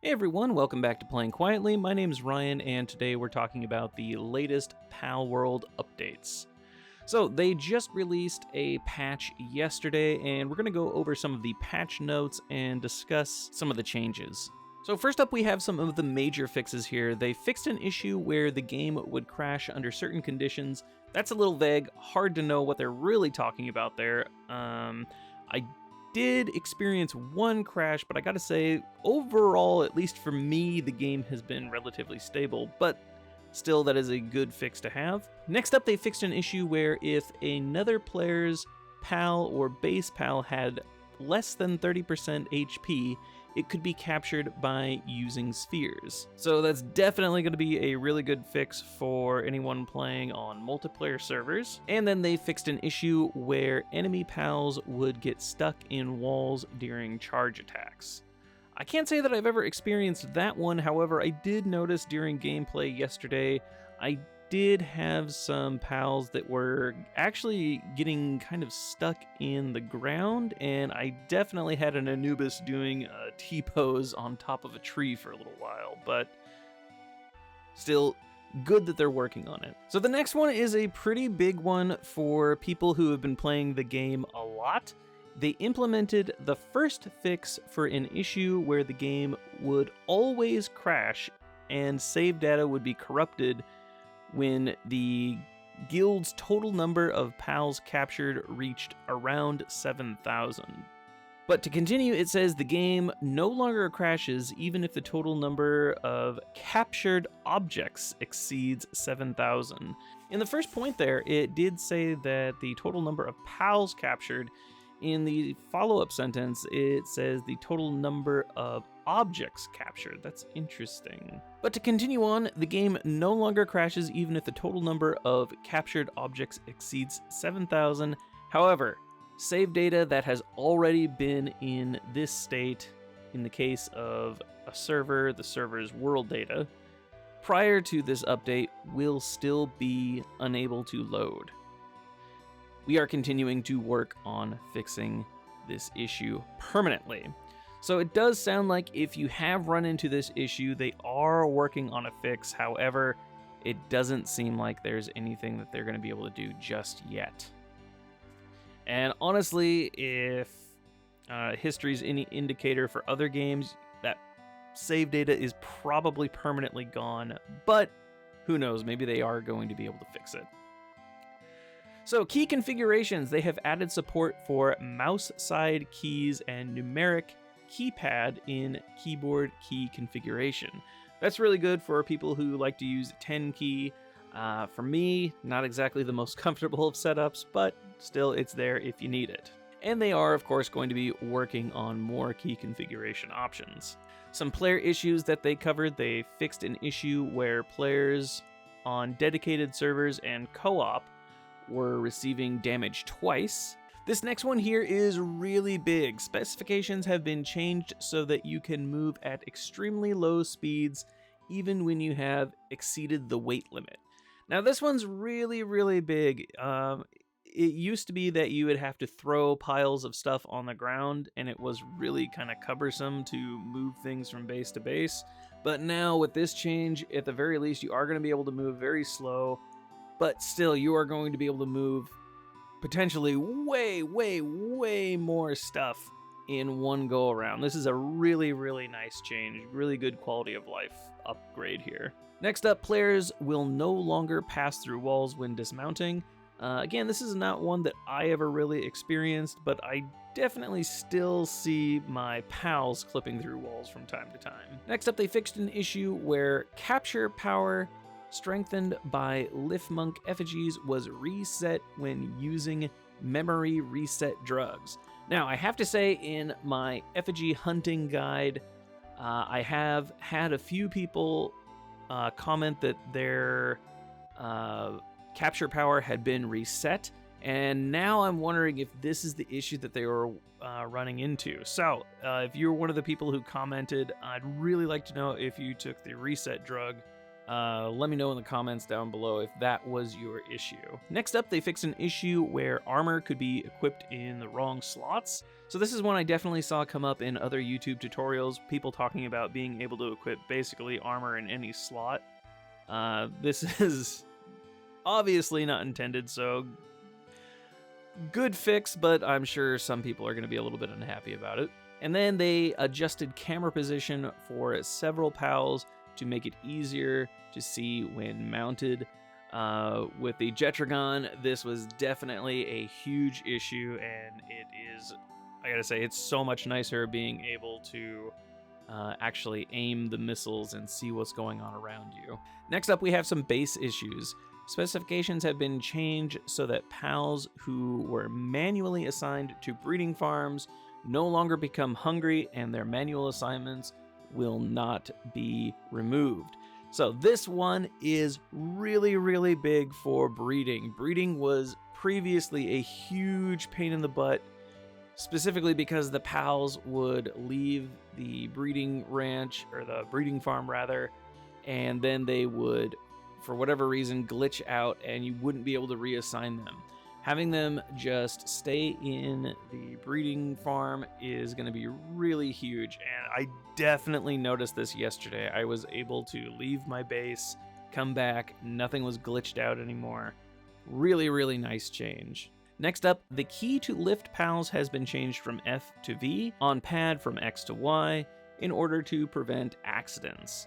Hey everyone, welcome back to Playing Quietly. My name's Ryan, and today we're talking about the latest Palworld updates. So, they just released a patch yesterday, and we're going to go over some of the patch notes and discuss some of the changes. So first up, we have some of the major fixes here. They fixed an issue where the game would crash under certain conditions. That's a little vague, hard to know what they're really talking about there. I did experience one crash, but I gotta say, overall, at least for me, the game has been relatively stable, but still, that is a good fix to have. Next up, they fixed an issue where if another player's PAL or base PAL had less than 30% HP, it could be captured by using spheres. So that's definitely going to be a really good fix for anyone playing on multiplayer servers. And then they fixed an issue where enemy PALs would get stuck in walls during charge attacks. I can't say that I've ever experienced that one, however, I did notice during gameplay yesterday, I did have some pals that were actually getting kind of stuck in the ground, and I definitely had an Anubis doing a T-pose on top of a tree for a little while, but still good that they're working on it. So the next one is a pretty big one for people who have been playing the game a lot. They implemented the first fix for an issue where the game would always crash and save data would be corrupted when the guild's total number of PALs captured reached around 7,000. But to continue, it says the game no longer crashes even if the total number of captured objects exceeds 7,000. In the first point there, it did say that the total number of PALs captured. In the follow-up sentence, it says the total number of objects captured. That's interesting. But to continue on, the game no longer crashes even if the total number of captured objects exceeds 7,000. However, save data that has already been in this state, in the case of a server, the server's world data, prior to this update will still be unable to load. We are continuing to work on fixing this issue permanently. So it does sound like if you have run into this issue, they are working on a fix. However, it doesn't seem like there's anything that they're going to be able to do just yet. And honestly, if history's any indicator for other games, that save data is probably permanently gone. But who knows, maybe they are going to be able to fix it. So key configurations, they have added support for mouse side keys and numeric keypad in keyboard key configuration. That's really good for people who like to use 10 key. For me, not exactly the most comfortable of setups, but still it's there if you need it. And they are, of course, going to be working on more key configuration options. Some player issues that they covered, they fixed an issue where players on dedicated servers and co-op were receiving damage twice. This next one here is really big. Specifications have been changed so that you can move at extremely low speeds even when you have exceeded the weight limit. Now this one's really, really big. It used to be that you would have to throw piles of stuff on the ground, and it was really kind of cumbersome to move things from base to base. But now with this change, at the very least, you are going to be able to move very slow, but still, you are going to be able to move potentially way more stuff in one go around. This is a really, really nice change. Really good quality of life upgrade here. Next up, players will no longer pass through walls when dismounting. Again, this is not one that I ever really experienced, but I definitely still see my pals clipping through walls from time to time. Next up, they fixed an issue where capture power strengthened by Lifmonk effigies was reset when using memory reset drugs. Now, I have to say, in my effigy hunting guide, I have had a few people comment that their capture power had been reset, and now I'm wondering if this is the issue that they were running into. So, if you're one of the people who commented, I'd really like to know if you took the reset drug Let me know in the comments down below if that was your issue. Next up, they fixed an issue where armor could be equipped in the wrong slots. So this is one I definitely saw come up in other YouTube tutorials, people talking about being able to equip basically armor in any slot. This is obviously not intended, so good fix, but I'm sure some people are going to be a little bit unhappy about it. And then they adjusted camera position for several pals to make it easier to see when mounted. With the Jetragon, this was definitely a huge issue, and it is, I gotta say, it's so much nicer being able to actually aim the missiles and see what's going on around you. Next up, we have some base issues. Specifications have been changed so that pals who were manually assigned to breeding farms no longer become hungry, and their manual assignments will not be removed. So this one is really, really big for breeding. Breeding was previously a huge pain in the butt, specifically because the pals would leave the breeding ranch, or the breeding farm rather, and then they would, for whatever reason, glitch out and you wouldn't be able to reassign them. Having them just stay in the breeding farm is going to be really huge, and I definitely noticed this yesterday. I was able to leave my base, come back, nothing was glitched out anymore. Really, really nice change. Next up, the key to lift pals has been changed from F to V, on pad from X to Y, in order to prevent accidents.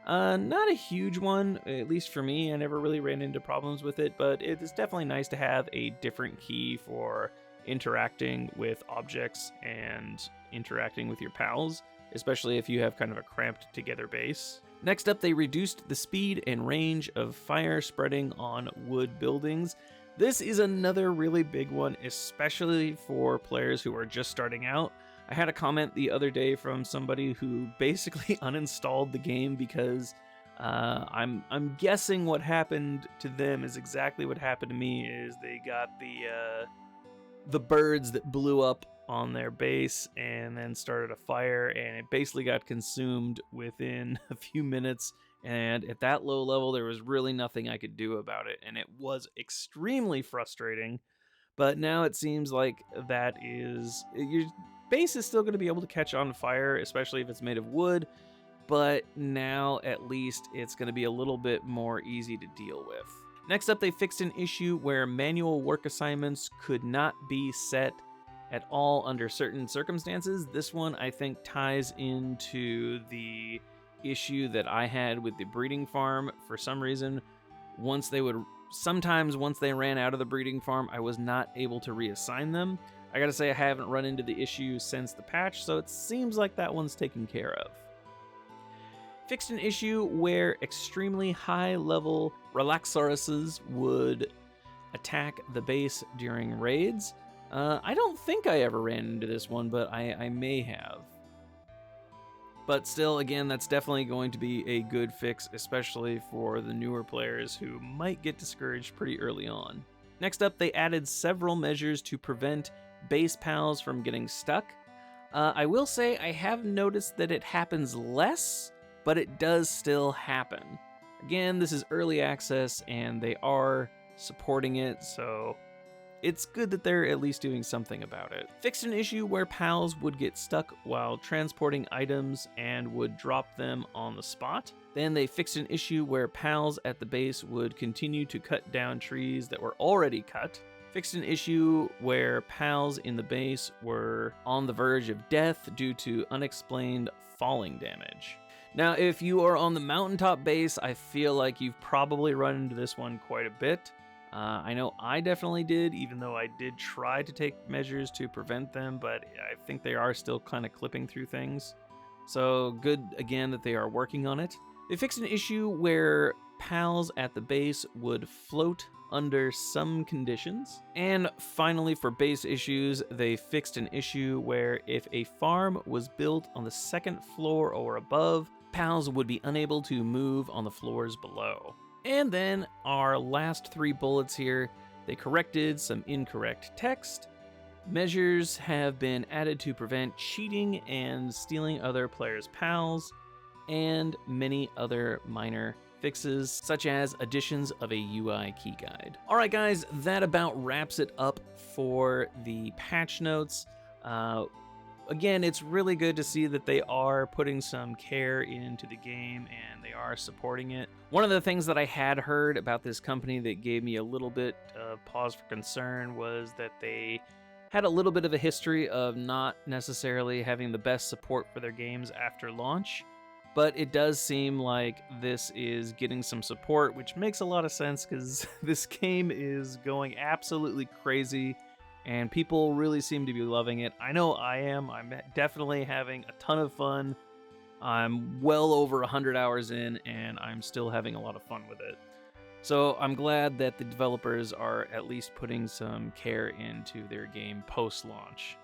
Not a huge one, at least for me. I never really ran into problems with it, but it is definitely nice to have a different key for interacting with objects and interacting with your pals, especially if you have kind of a cramped together base. Next up, they reduced the speed and range of fire spreading on wood buildings. This is another really big one, especially for players who are just starting out. I had a comment the other day from somebody who basically uninstalled the game because I'm guessing what happened to them is exactly what happened to me. Is they got the birds that blew up on their base and then started a fire, and it basically got consumed within a few minutes. And at that low level, there was really nothing I could do about it, and it was extremely frustrating. But now it seems like that is, your base is still going to be able to catch on fire, especially if it's made of wood, but now at least it's going to be a little bit more easy to deal with. Next up, they fixed an issue where manual work assignments could not be set at all under certain circumstances. This one, I think, ties into the issue that I had with the breeding farm. For some reason, sometimes once they ran out of the breeding farm, I was not able to reassign them. I gotta say, I haven't run into the issue since the patch, so it seems like that one's taken care of. Fixed an issue where extremely high level Relaxauruses would attack the base during raids. I don't think I ever ran into this one, but I may have. But still, again, that's definitely going to be a good fix, especially for the newer players who might get discouraged pretty early on. Next up, they added several measures to prevent base pals from getting stuck. I will say I have noticed that it happens less, but it does still happen. Again, this is early access and they are supporting it, so it's good that they're at least doing something about it. Fixed an issue where pals would get stuck while transporting items and would drop them on the spot. Then they fixed an issue where pals at the base would continue to cut down trees that were already cut. Fixed an issue where pals in the base were on the verge of death due to unexplained falling damage. Now, if you are on the mountaintop base, I feel like you've probably run into this one quite a bit. I know I definitely did, even though I did try to take measures to prevent them, but I think they are still kind of clipping through things. So good, again, that they are working on it. They fixed an issue where pals at the base would float under some conditions. And finally, for base issues, they fixed an issue where if a farm was built on the second floor or above, pals would be unable to move on the floors below. And then our last three bullets here, they corrected some incorrect text. Measures have been added to prevent cheating and stealing other players' pals, and many other minor fixes, such as additions of a UI key guide. Alright guys, that about wraps it up for the patch notes. Again, it's really good to see that they are putting some care into the game and they are supporting it. One of the things that I had heard about this company that gave me a little bit of pause for concern was that they had a little bit of a history of not necessarily having the best support for their games after launch, but it does seem like this is getting some support, which makes a lot of sense because this game is going absolutely crazy and people really seem to be loving it. I know I am. I'm definitely having a ton of fun. I'm well over 100 hours in, and I'm still having a lot of fun with it. So I'm glad that the developers are at least putting some care into their game post-launch.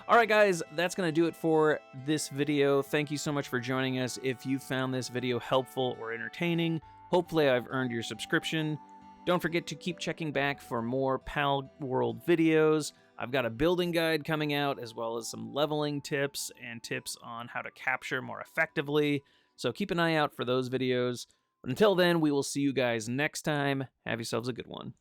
Alright guys, that's going to do it for this video. Thank you so much for joining us. If you found this video helpful or entertaining, hopefully I've earned your subscription. Don't forget to keep checking back for more Palworld videos. I've got a building guide coming out, as well as some leveling tips and tips on how to capture more effectively. So keep an eye out for those videos. But until then, we will see you guys next time. Have yourselves a good one.